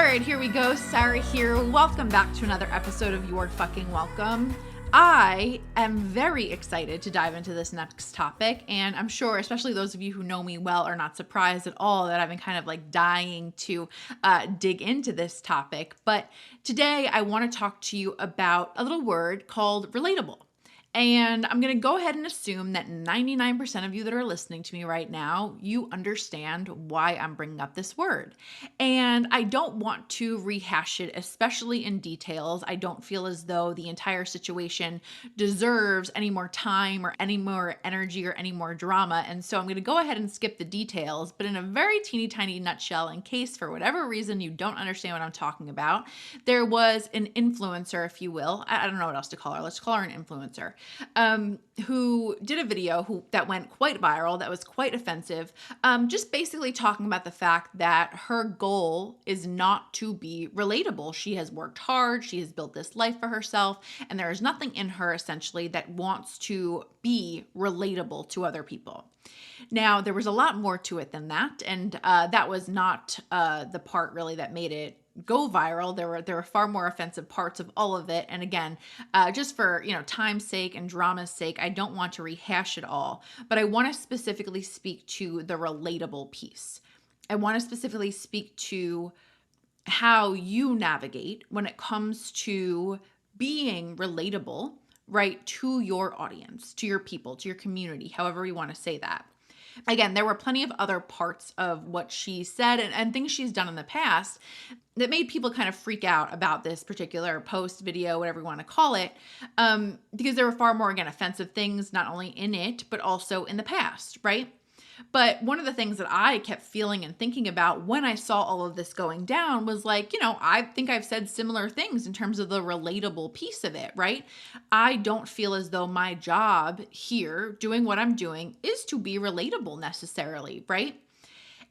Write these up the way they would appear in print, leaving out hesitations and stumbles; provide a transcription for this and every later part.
right, here we go. Sarah here. Welcome back to another episode of You're Fucking Welcome. I am very excited to dive into this next topic, and I'm sure, especially those of you who know me well, are not surprised at all that I've been kind of like dying to dig into this topic. But today I want to talk to you about a little word called relatable. And I'm going to go ahead and assume that 99% of you that are listening to me right now, you understand why I'm bringing up this word. And I don't want to rehash it, especially in details. I don't feel as though the entire situation deserves any more time or any more energy or any more drama. And so I'm going to go ahead and skip the details, but in a very teeny tiny nutshell, in case for whatever reason you don't understand what I'm talking about, there was an influencer, if you will. I don't know what else to call her. Let's call her an influencer. Who did a video that went quite viral, that was quite offensive, just basically talking about the fact that her goal is not to be relatable. She has worked hard, she has built this life for herself, and there is nothing in her essentially that wants to be relatable to other people. Now, there was a lot more to it than that, and that was not the part really that made it go viral. There were far more offensive parts of all of it. And again, just for time's sake and drama's sake, I don't want to rehash it all, but I want to specifically speak to the relatable piece. I want to specifically speak to how you navigate when it comes to being relatable, right, to your audience, to your people, to your community, however you want to say that. Again, there were plenty of other parts of what she said and things she's done in the past that made people kind of freak out about this particular post, video, whatever you want to call it, because there were far more, again, offensive things, not only in it, but also in the past, right? But one of the things that I kept feeling and thinking about when I saw all of this going down was like, I think I've said similar things in terms of the relatable piece of it, right? I don't feel as though my job here, doing what I'm doing, is to be relatable necessarily, right?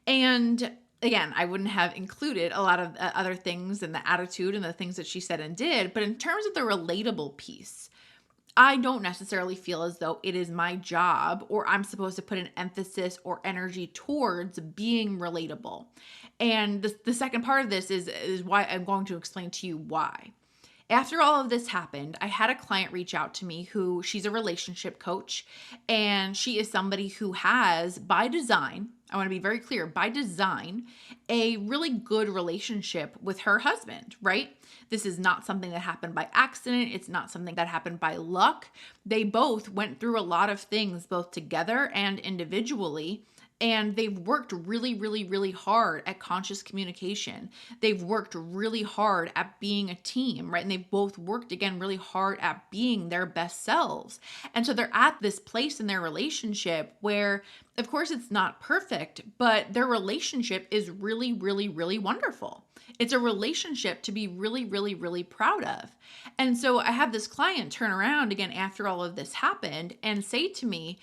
And again, I wouldn't have included a lot of other things and the attitude and the things that she said and did, but in terms of the relatable piece, I don't necessarily feel as though it is my job or I'm supposed to put an emphasis or energy towards being relatable. And the second part of this is why I'm going to explain to you why. After all of this happened, I had a client reach out to me who she's a relationship coach, and she is somebody who has, by design, I want to be very clear, by design, a really good relationship with her husband, right? This is not something that happened by accident. It's not something that happened by luck. They both went through a lot of things, both together and individually. And they've worked really, really, really hard at conscious communication. They've worked really hard at being a team, right? And they've both worked, again, really hard at being their best selves. And so they're at this place in their relationship where, of course, it's not perfect, but their relationship is really, really, really wonderful. It's a relationship to be really, really, really proud of. And so I have this client turn around again after all of this happened and say to me,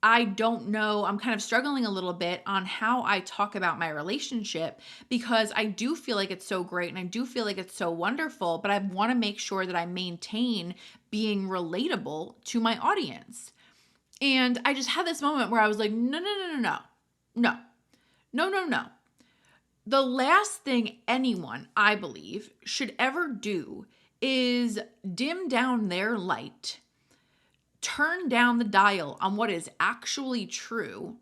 I don't know, I'm kind of struggling a little bit on how I talk about my relationship because I do feel like it's so great and I do feel like it's so wonderful, but I want to make sure that I maintain being relatable to my audience. And I just had this moment where I was like, no. The last thing anyone, I believe, should ever do is dim down their light, turn down the dial on what is actually true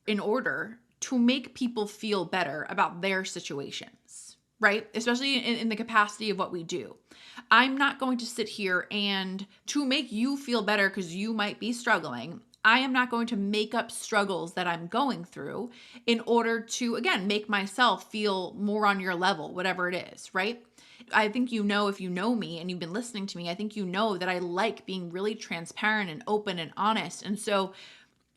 in order to make people feel better about their situations, right? Especially in the capacity of what we do. I'm not going to sit here and to make you feel better because you might be struggling. I am not going to make up struggles that I'm going through in order to, again, make myself feel more on your level, whatever it is, right? I think if you know me and you've been listening to me, I think you know that I like being really transparent and open and honest. And so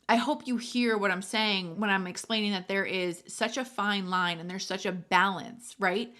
I hope you hear what I'm saying when I'm explaining that there is such a fine line and there's such a balance, right?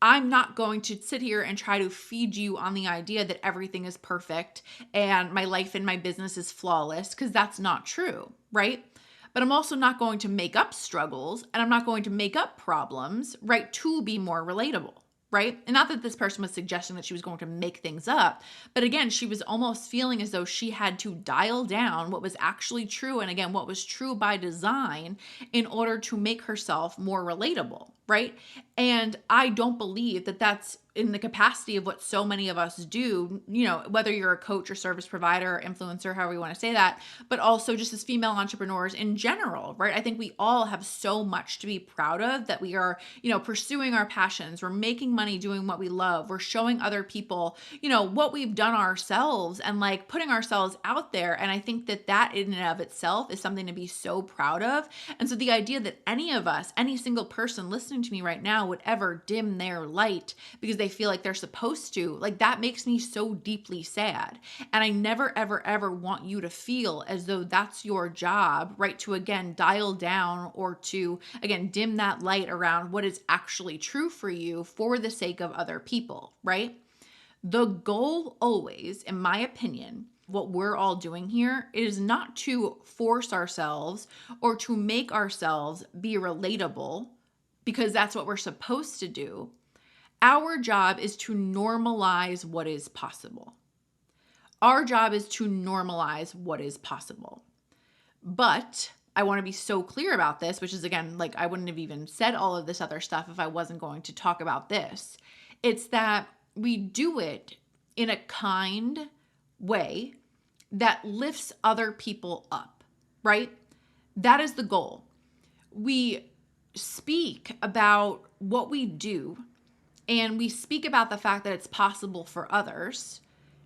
I'm not going to sit here and try to feed you on the idea that everything is perfect and my life and my business is flawless, because that's not true, right? But I'm also not going to make up struggles and I'm not going to make up problems, right, to be more relatable. right? And not that this person was suggesting that she was going to make things up, but again, she was almost feeling as though she had to dial down what was actually true, and again, what was true by design, in order to make herself more relatable, right? And I don't believe that that's in the capacity of what so many of us do, whether you're a coach or service provider or influencer, however you want to say that, but also just as female entrepreneurs in general, right? I think we all have so much to be proud of, that we are, pursuing our passions. We're making money doing what we love. We're showing other people, what we've done ourselves, and like putting ourselves out there. And I think that that in and of itself is something to be so proud of. And so the idea that any of us, any single person listening to me right now would ever dim their light because they feel like they're supposed to, like, that makes me so deeply sad. And I never, ever, ever want you to feel as though that's your job, right? To again, dial down or to again, dim that light around what is actually true for you for the sake of other people, right? The goal always, in my opinion, what we're all doing here is not to force ourselves or to make ourselves be relatable, because that's what we're supposed to do. Our job is to normalize what is possible. Our job is to normalize what is possible. But I want to be so clear about this, which is again, like, I wouldn't have even said all of this other stuff if I wasn't going to talk about this. It's that we do it in a kind way that lifts other people up, right? That is the goal. We speak about what we do, and we speak about the fact that it's possible for others,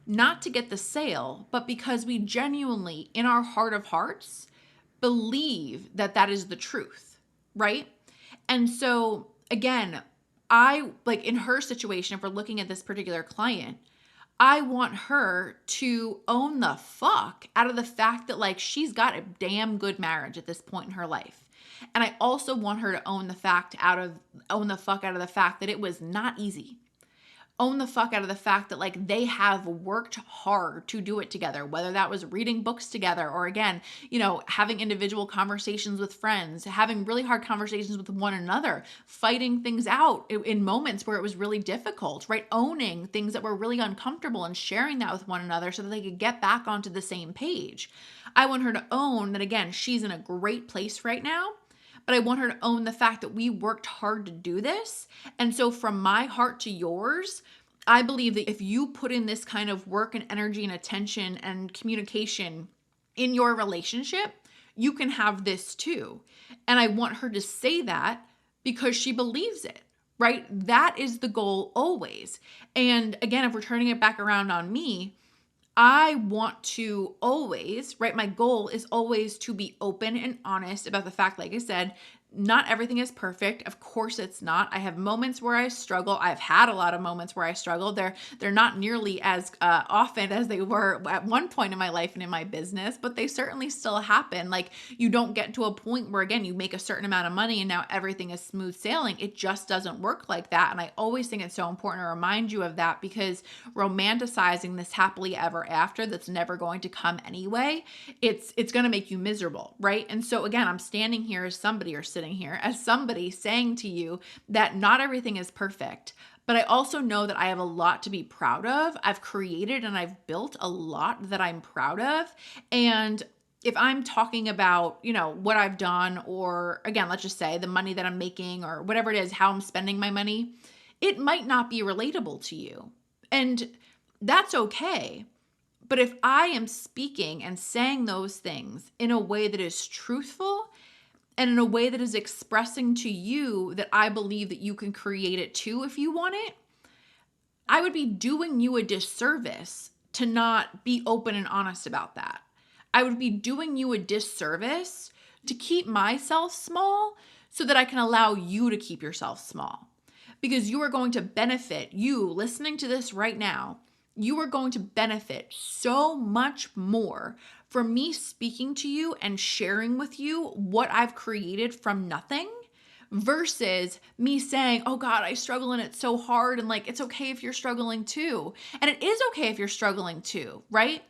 not to get the sale, but because we genuinely, in our heart of hearts, believe that that is the truth, right? And so again, I, like, in her situation, if we're looking at this particular client, I want her to own the fuck out of the fact that, like, she's got a damn good marriage at this point in her life. And I also want her to own the fuck out of the fact that it was not easy. Own the fuck out of the fact that, like, they have worked hard to do it together, whether that was reading books together or again, having individual conversations with friends, having really hard conversations with one another, fighting things out in moments where it was really difficult, right? Owning things that were really uncomfortable and sharing that with one another so that they could get back onto the same page. I want her to own that, again, she's in a great place right now. But I want her to own the fact that we worked hard to do this. And so from my heart to yours, I believe that if you put in this kind of work and energy and attention and communication in your relationship, you can have this too. And I want her to say that because she believes it, right? That is the goal always. And again, if we're turning it back around on me, I want to always, right? My goal is always to be open and honest about the fact, like I said, not everything is perfect. Of course it's not. I have moments where I struggle. I've had a lot of moments where I struggle. They're not nearly as often as they were at one point in my life and in my business, but they certainly still happen. Like, you don't get to a point where, again, you make a certain amount of money and now everything is smooth sailing. It just doesn't work like that. And I always think it's so important to remind you of that, because romanticizing this happily ever after that's never going to come anyway, it's going to make you miserable, right? And so again, I'm standing here as somebody, or sitting here as somebody, saying to you that not everything is perfect, but I also know that I have a lot to be proud of. I've created and I've built a lot that I'm proud of. And if I'm talking about, what I've done, or again, let's just say the money that I'm making or whatever it is, how I'm spending my money, it might not be relatable to you. And that's okay. But if I am speaking and saying those things in a way that is truthful and in a way that is expressing to you that I believe that you can create it too if you want it, I would be doing you a disservice to not be open and honest about that. I would be doing you a disservice to keep myself small so that I can allow you to keep yourself small. Because you are going to benefit, you listening to this right now, you are going to benefit so much more from me speaking to you and sharing with you what I've created from nothing versus me saying, oh God, I struggle and it's so hard. And like, it's okay if you're struggling too. And it is okay if you're struggling too, right?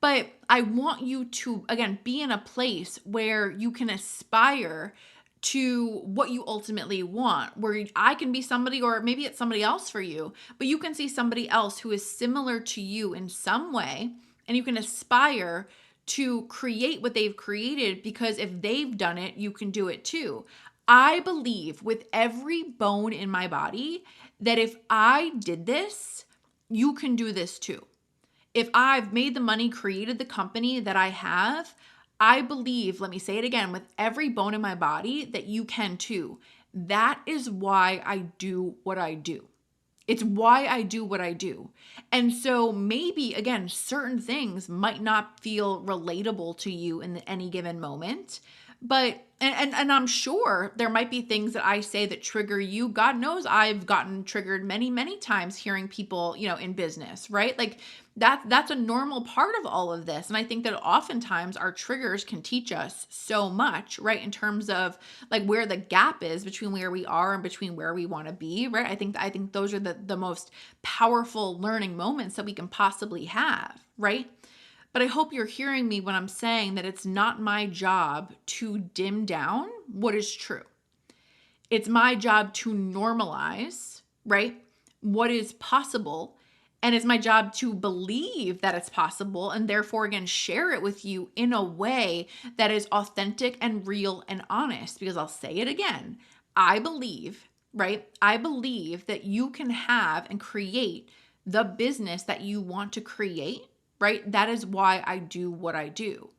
But I want you to, again, be in a place where you can aspire to what you ultimately want, where I can be somebody, or maybe it's somebody else for you, but you can see somebody else who is similar to you in some way, and you can aspire to create what they've created, because if they've done it, you can do it too. I believe with every bone in my body that if I did this, you can do this too. If I've made the money, created the company that I have, I believe, let me say it again, with every bone in my body, that you can too. That is why I do what I do. It's why I do what I do. And so maybe, again, certain things might not feel relatable to you in any given moment, but and I'm sure there might be things that I say that trigger you. God knows I've gotten triggered many, many times hearing people, in business, right? Like that's a normal part of all of this. And I think that oftentimes our triggers can teach us so much, right? In terms of like where the gap is between where we are and between where we want to be, right? I think those are the most powerful learning moments that we can possibly have, right? But I hope you're hearing me when I'm saying that it's not my job to dim down what is true. It's my job to normalize, right, what is possible. And it's my job to believe that it's possible, and therefore, again, share it with you in a way that is authentic and real and honest. Because I'll say it again, I believe, right? I believe that you can have and create the business that you want to create, right? That is why I do what I do.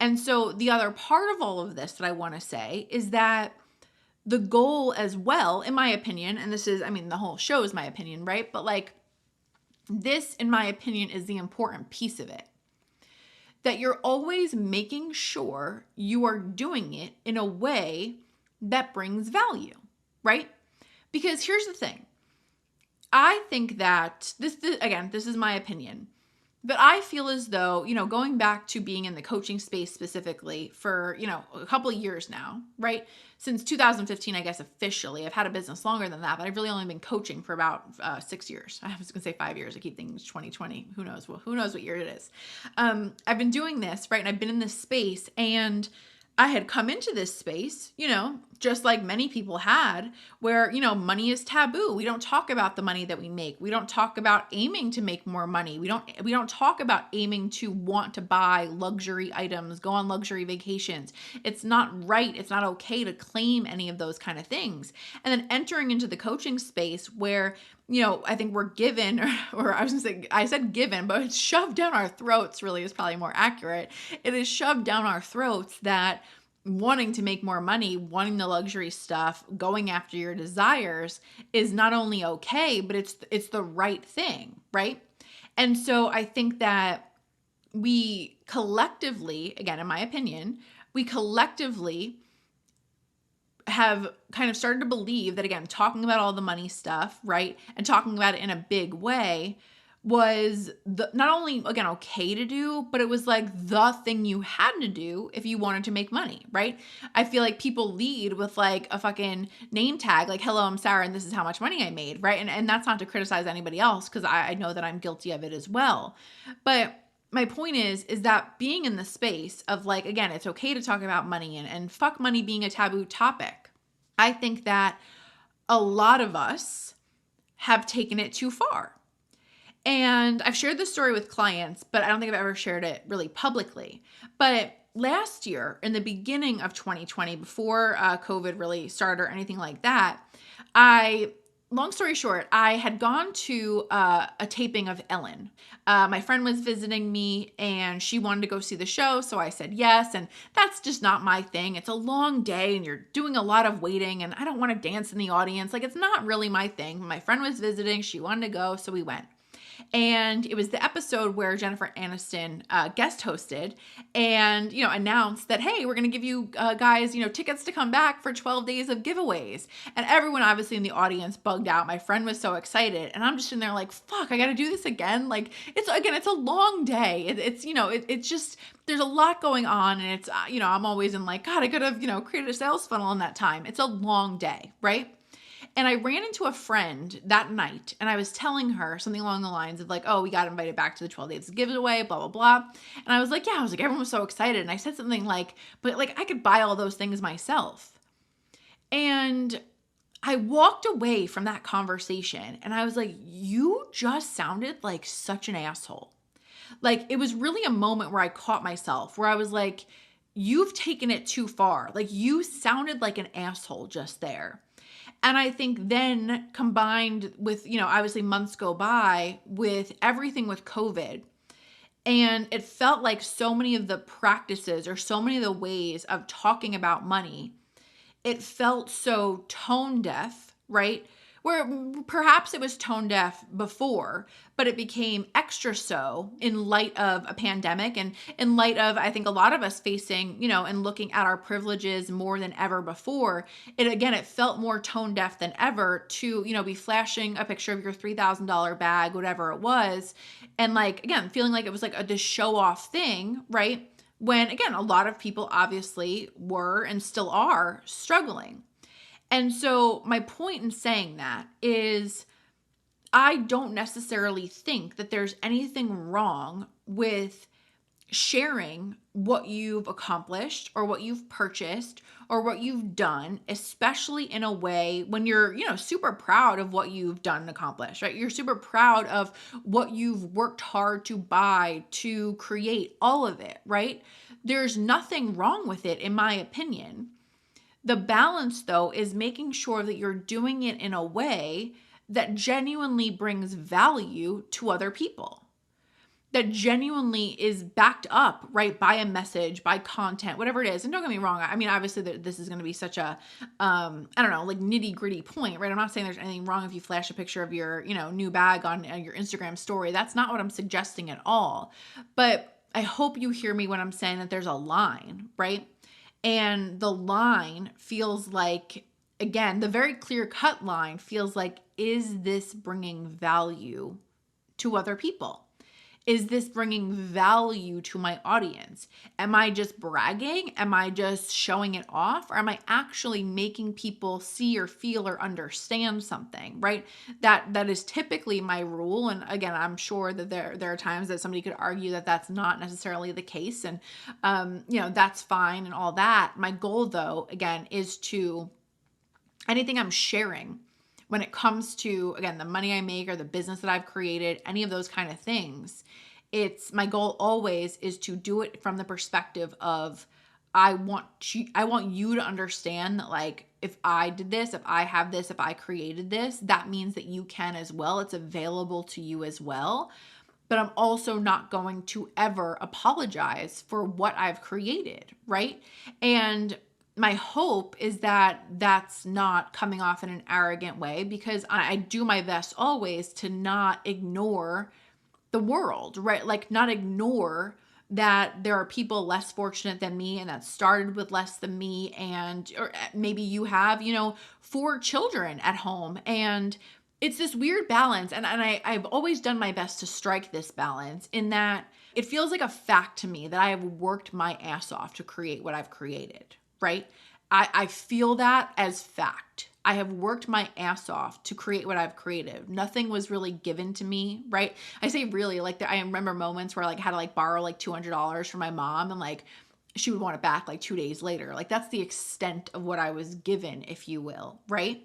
And so the other part of all of this that I want to say is that the goal as well, in my opinion, and this is, the whole show is my opinion, right? But like this, in my opinion, is the important piece of it. That you're always making sure you are doing it in a way that brings value, right? Because here's the thing. I think that this is my opinion. But I feel as though, going back to being in the coaching space specifically for, a couple of years now, right? Since 2015, I guess officially. I've had a business longer than that, but I've really only been coaching for about 6 years. I was going to say 5 years. I keep thinking it's 2020. Who knows? Well, who knows what year it is? I've been doing this, right? And I've been in this space, and I had come into this space, just like many people had, where, money is taboo. We don't talk about the money that we make. We don't talk about aiming to make more money. We don't talk about aiming to want to buy luxury items, go on luxury vacations. It's not right. It's not okay to claim any of those kind of things. And then entering into the coaching space where, I think we're given, or I was going to say, I said given, but it's shoved down our throats really is probably more accurate. It is shoved down our throats that wanting to make more money, wanting the luxury stuff, going after your desires is not only okay, but it's the right thing, right? And so I think that we collectively, again, in my opinion, we collectively have kind of started to believe that, again, talking about all the money stuff, right, and talking about it in a big way was not only, again, okay to do, but it was like the thing you had to do if you wanted to make money, right? I feel like people lead with like a fucking name tag, like, hello, I'm Sarah, and this is how much money I made, right? And that's not to criticize anybody else, because I know that I'm guilty of it as well. But my point is that being in the space of like, again, it's okay to talk about money and fuck money being a taboo topic. I think that a lot of us have taken it too far. And I've shared this story with clients, but I don't think I've ever shared it really publicly. But last year, in the beginning of 2020, before COVID really started or anything like that, long story short, I had gone to a taping of Ellen. My friend was visiting me and she wanted to go see the show. So I said yes. And that's just not my thing. It's a long day and you're doing a lot of waiting and I don't want to dance in the audience. Like, it's not really my thing. My friend was visiting. She wanted to go. So we went. And it was the episode where Jennifer Aniston guest hosted and, announced that, hey, we're going to give you guys, tickets to come back for 12 days of giveaways. And everyone obviously in the audience bugged out. My friend was so excited. And I'm just in there like, fuck, I got to do this again. Like, it's a long day. It's just, there's a lot going on. And it's, I'm always in like, God, I could have, created a sales funnel in that time. It's a long day, right? And I ran into a friend that night and I was telling her something along the lines of like, oh, we got invited back to the 12 days giveaway, blah, blah, blah. And I was like, everyone was so excited. And I said something like, but like I could buy all those things myself. And I walked away from that conversation and I was like, you just sounded like such an asshole. Like, it was really a moment where I caught myself, where I was like, you've taken it too far. Like, you sounded like an asshole just there. And I think then combined with, obviously months go by with everything with COVID, and it felt like so many of the practices or so many of the ways of talking about money, it felt so tone deaf, right? Where perhaps it was tone deaf before, but it became extra so in light of a pandemic and in light of, I think, a lot of us facing, and looking at our privileges more than ever before. It felt more tone deaf than ever to, be flashing a picture of your $3,000 bag, whatever it was. And like, again, feeling like it was like this show off thing, right? When again, a lot of people obviously were and still are struggling. And so my point in saying that is I don't necessarily think that there's anything wrong with sharing what you've accomplished or what you've purchased or what you've done, especially in a way when you're, super proud of what you've done and accomplished, right? You're super proud of what you've worked hard to buy, to create, all of it, right? There's nothing wrong with it, in my opinion. The balance, though, is making sure that you're doing it in a way that genuinely brings value to other people, that genuinely is backed up, right, by a message, by content, whatever it is. And don't get me wrong. I mean, obviously this is going to be such a, I don't know, like nitty gritty point, right? I'm not saying there's anything wrong if you flash a picture of your, new bag on your Instagram story. That's not what I'm suggesting at all. But I hope you hear me when I'm saying that there's a line, right? And the line feels like, again, the very clear cut line feels like, is this bringing value to other people? Is this bringing value to my audience? Am I just bragging? Am I just showing it off? Or am I actually making people see or feel or understand something, right? That is typically my rule. And again, I'm sure that there are times that somebody could argue that that's not necessarily the case. And, that's fine and all that. My goal, though, again, is to anything I'm sharing when it comes to, again, the money I make or the business that I've created, any of those kind of things, it's my goal always is to do it from the perspective of I want you to understand that, like, if I did this, if I have this, if I created this, that means that you can as well. It's available to you as well. But I'm also not going to ever apologize for what I've created, right? And my hope is that that's not coming off in an arrogant way, because I do my best always to not ignore the world, right? Like, not ignore that there are people less fortunate than me and that started with less than me. And or maybe you have, 4 children at home, and it's this weird balance. And I've always done my best to strike this balance in that it feels like a fact to me that I have worked my ass off to create what I've created, right? I feel that as fact. I have worked my ass off to create what I've created. Nothing was really given to me, right? I say really, like, I remember moments where I had to borrow $200 from my mom, and she would want it back 2 days later. That's the extent of what I was given, if you will, right?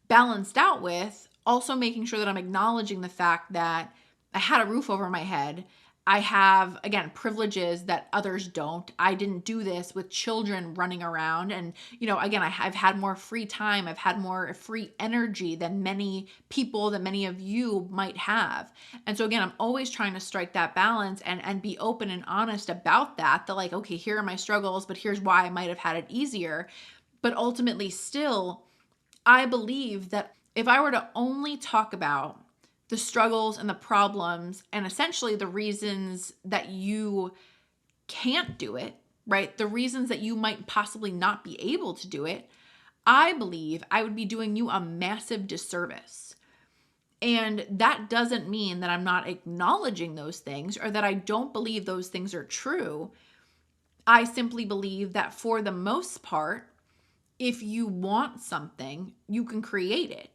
Balanced out with also making sure that I'm acknowledging the fact that I had a roof over my head. I have, again, privileges that others don't. I didn't do this with children running around. And, again, I've had more free time. I've had more free energy than many people, that many of you might have. And so, again, I'm always trying to strike that balance and be open and honest about that, okay, here are my struggles, but here's why I might have had it easier. But ultimately, still, I believe that if I were to only talk about the struggles and the problems and essentially the reasons that you can't do it, right? The reasons that you might possibly not be able to do it, I believe I would be doing you a massive disservice. And that doesn't mean that I'm not acknowledging those things or that I don't believe those things are true. I simply believe that for the most part, if you want something, you can create it.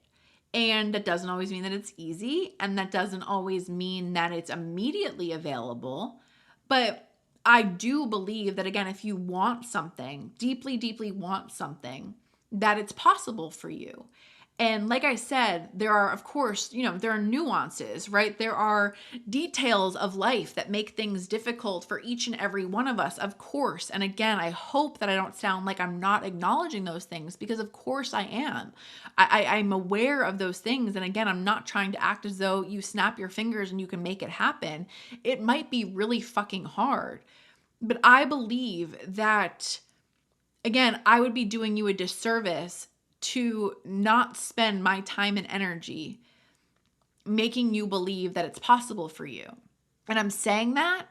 And that doesn't always mean that it's easy, and that doesn't always mean that it's immediately available. But I do believe that, again, if you want something, deeply, deeply want something, that it's possible for you. And like I said, there are, of course, there are nuances, right? There are details of life that make things difficult for each and every one of us, of course. And again, I hope that I don't sound like I'm not acknowledging those things, because of course I am. I'm aware of those things. And again, I'm not trying to act as though you snap your fingers and you can make it happen. It might be really fucking hard. But I believe that, again, I would be doing you a disservice to not spend my time and energy making you believe that it's possible for you. And I'm saying that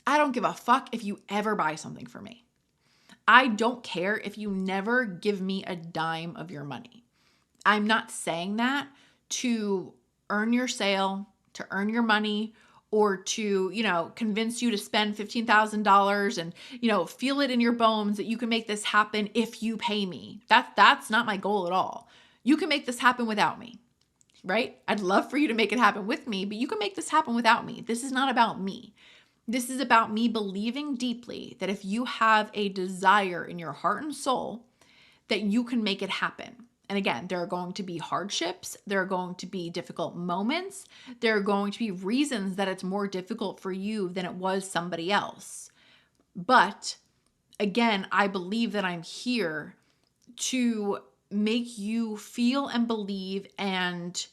I don't give a fuck if you ever buy something for me. I don't care if you never give me a dime of your money. I'm not saying that to earn your sale, to earn your money, or to, convince you to spend $15,000 and, feel it in your bones that you can make this happen if you pay me. That's not my goal at all. You can make this happen without me, right? I'd love for you to make it happen with me, but you can make this happen without me. This is not about me. This is about me believing deeply that if you have a desire in your heart and soul, that you can make it happen. And again, there are going to be hardships. There are going to be difficult moments. There are going to be reasons that it's more difficult for you than it was somebody else. But again, I believe that I'm here to make you feel and believe and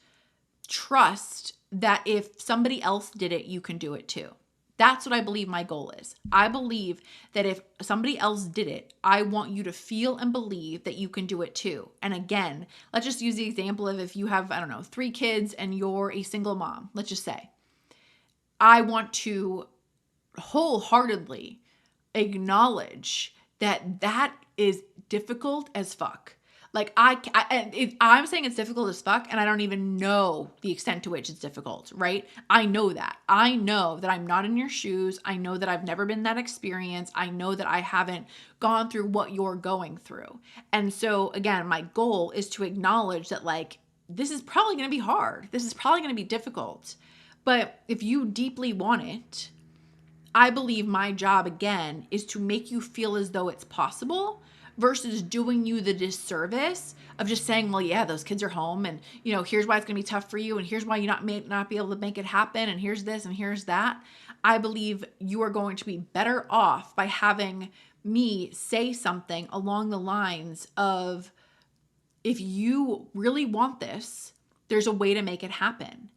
trust that if somebody else did it, you can do it too. That's what I believe my goal is. I believe that if somebody else did it, I want you to feel and believe that you can do it too. And again, let's just use the example of if you have, 3 kids and you're a single mom, let's just say. I want to wholeheartedly acknowledge that that is difficult as fuck. Like I'm saying it's difficult as fuck, and I don't even know the extent to which it's difficult, right? I know that. I know that I'm not in your shoes. I know that I've never been that experienced. I know that I haven't gone through what you're going through. And so again, my goal is to acknowledge that this is probably going to be hard. This is probably going to be difficult. But if you deeply want it, I believe my job again is to make you feel as though it's possible, versus doing you the disservice of just saying, well, yeah, those kids are home and, here's why it's going to be tough for you and here's why you may not be able to make it happen and here's this and here's that. I believe you are going to be better off by having me say something along the lines of, if you really want this, there's a way to make it happen.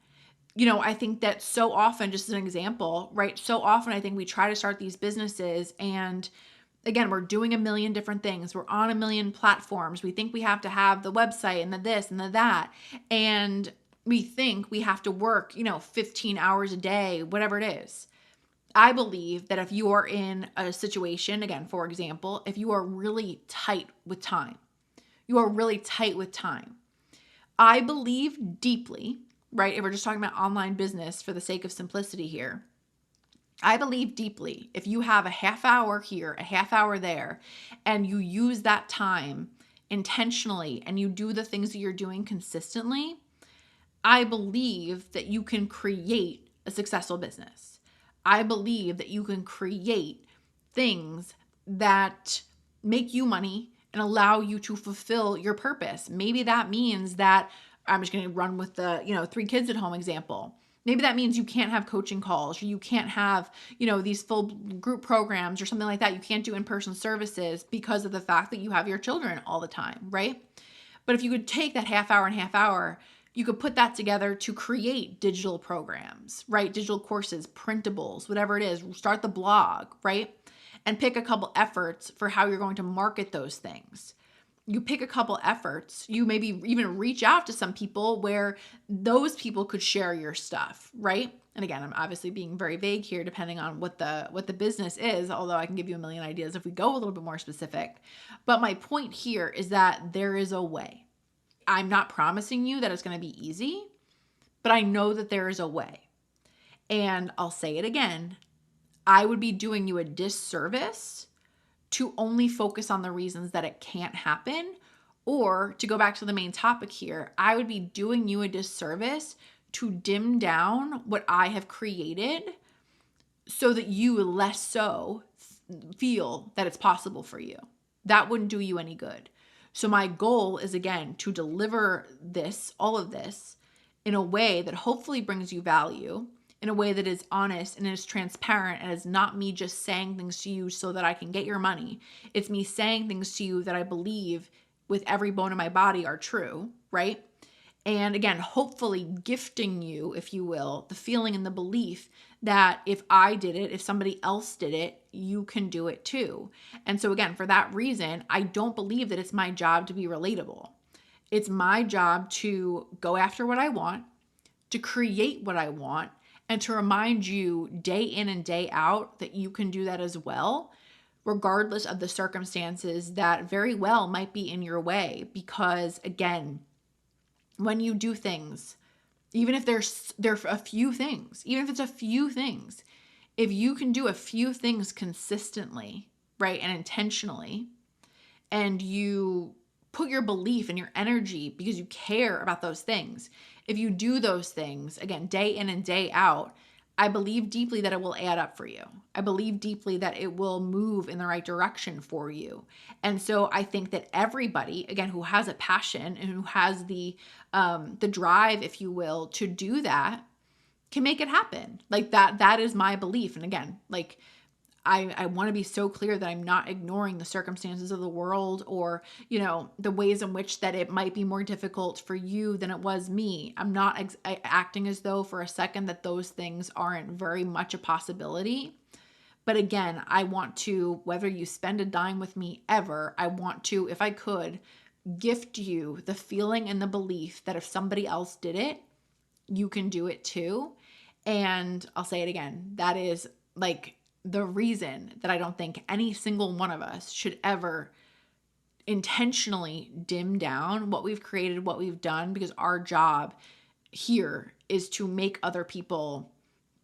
I think that so often, just as an example, right? So often I think we try to start these businesses and again, we're doing a million different things. We're on a million platforms. We think we have to have the website and the this and the that. And we think we have to work, 15 hours a day, whatever it is. I believe that if you are in a situation, again, for example, if you are really tight with time, I believe deeply, right? If we're just talking about online business for the sake of simplicity here, I believe deeply, if you have a half hour here, a half hour there, and you use that time intentionally and you do the things that you're doing consistently, I believe that you can create a successful business. I believe that you can create things that make you money and allow you to fulfill your purpose. Maybe that means that I'm just going to run with the, 3 kids at home example. Maybe that means you can't have coaching calls or you can't have, these full group programs or something like that. You can't do in-person services because of the fact that you have your children all the time, right? But if you could take that half hour and half hour, you could put that together to create digital programs, right? Digital courses, printables, whatever it is, start the blog, right? And pick a couple efforts for how you're going to market those things. You pick a couple efforts, you maybe even reach out to some people where those people could share your stuff, right? And again, I'm obviously being very vague here depending on what the business is, although I can give you a million ideas if we go a little bit more specific. But my point here is that there is a way. I'm not promising you that it's going to be easy, but I know that there is a way. And I'll say it again, I would be doing you a disservice to only focus on the reasons that it can't happen, or to go back to the main topic here, I would be doing you a disservice to dim down what I have created so that you less so feel that it's possible for you. That wouldn't do you any good. So my goal is, again, to deliver this, all of this, in a way that hopefully brings you value, in a way that is honest and is transparent, and is not me just saying things to you so that I can get your money. It's me saying things to you that I believe with every bone in my body are true, right? And again, hopefully gifting you, if you will, the feeling and the belief that if I did it, if somebody else did it, you can do it too. And so again, for that reason, I don't believe that it's my job to be relatable. It's my job to go after what I want, to create what I want, and to remind you day in and day out that you can do that as well, regardless of the circumstances that very well might be in your way. Because again, when you do things, even if there's a few things, even if it's a few things, if you can do a few things consistently, right, and intentionally, and you put your belief and your energy because you care about those things, if you do those things, again, day in and day out, I believe deeply that it will add up for you. I believe deeply that it will move in the right direction for you. And so I think that everybody, again, who has a passion and who has the drive, if you will, to do that, can make it happen. Like that is my belief. And again, like I want to be so clear that I'm not ignoring the circumstances of the world, or, you know, the ways in which that it might be more difficult for you than it was me. I'm not acting as though for a second that those things aren't very much a possibility. But again, I want to, whether you spend a dime with me ever, I want to, if I could, gift you the feeling and the belief that if somebody else did it, you can do it too. And I'll say it again, that is like the reason that I don't think any single one of us should ever intentionally dim down what we've created, what we've done, because our job here is to make other people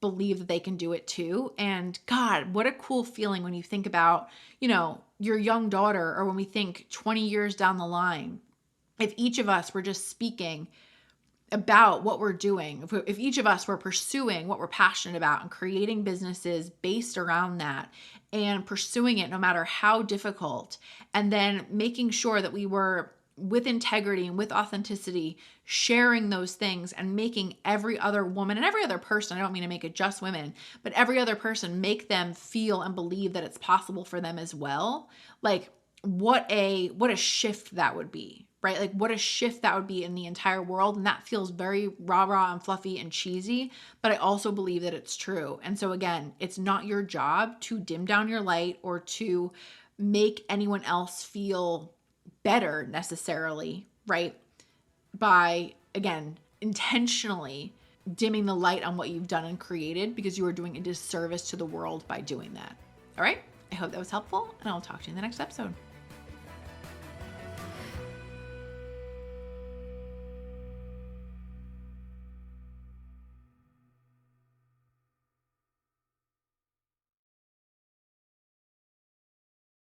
believe that they can do it too. And God, what a cool feeling when you think about, you know, your young daughter, or when we think 20 years down the line, if each of us were just speaking about what we're doing, if each of us were pursuing what we're passionate about and creating businesses based around that and pursuing it no matter how difficult, and then making sure that we were with integrity and with authenticity, sharing those things and making every other woman and every other person, I don't mean to make it just women, but every other person, make them feel and believe that it's possible for them as well. Like what a shift that would be, right? Like what a shift that would be in the entire world. And that feels very rah-rah and fluffy and cheesy, but I also believe that it's true. And so again, it's not your job to dim down your light or to make anyone else feel better necessarily, right? By, again, intentionally dimming the light on what you've done and created, because you are doing a disservice to the world by doing that. All right? I hope that was helpful, and I'll talk to you in the next episode.